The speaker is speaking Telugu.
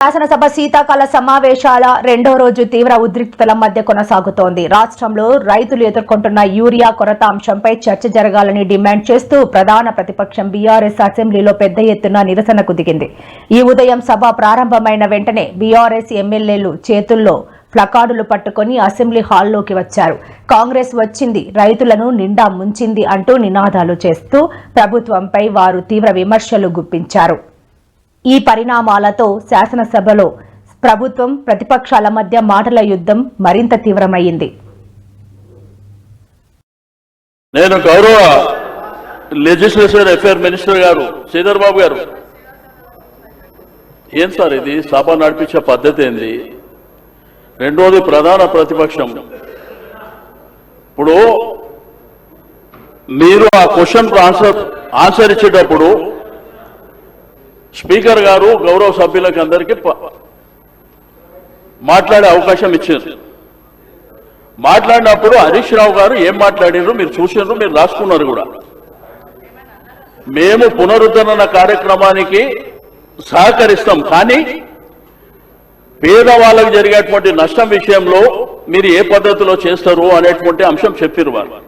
శాసనసభ శీతాకాల సమావేశాల రెండో రోజు తీవ్ర ఉద్రిక్తతల మధ్య కొనసాగుతోంది. రాష్ట్రంలో రైతులు ఎదుర్కొంటున్న యూరియా కొరత అంశంపై చర్చ జరగాలని డిమాండ్ చేస్తూ ప్రధాన ప్రతిపక్షం బీఆర్ఎస్ అసెంబ్లీలో పెద్ద ఎత్తున నిరసనకు దిగింది. ఈ ఉదయం సభ ప్రారంభమైన వెంటనే బీఆర్ఎస్ ఎమ్మెల్యేలు చేతుల్లో ప్లకార్డులు పట్టుకుని అసెంబ్లీ హాల్లోకి వచ్చారు. కాంగ్రెస్ వచ్చింది, రైతులను నిండా ముంచింది అంటూ నినాదాలు చేస్తూ ప్రభుత్వంపై వారు తీవ్ర విమర్శలు గుప్పించారు. ఈ పరిణామాలతో శాసనసభలో ప్రభుత్వం ప్రతిపక్షాల మధ్య మాటల యుద్ధం మరింత తీవ్రమైంది. నేను గౌరవ లెజిస్లేటివ్ అఫేర్ మినిస్టర్ గారు శ్రీధర్ బాబు గారు, ఏం సార్ ఇది సభ నడిపించే పద్ధతి ఏంది? రెండోది ప్రధాన ప్రతిపక్షం. ఇప్పుడు మీరు ఆ క్వశ్చన్ ఆన్సర్ ఇచ్చేటప్పుడు స్పీకర్ గారు గౌరవ సభ్యులకు అందరికీ మాట్లాడే అవకాశం ఇచ్చారు. మాట్లాడినప్పుడు హరీష్ రావు గారు ఏం మాట్లాడారు మీరు చూసారు, మీరు రాసుకున్నారు కూడా. మేము పునరుద్ధరణ కార్యక్రమానికి సహకరిస్తాం, కానీ పేదవాళ్ళకు జరిగేటువంటి నష్టం విషయంలో మీరు ఏ పద్ధతిలో చేస్తారు అనేటువంటి అంశం చెప్పారు వారు.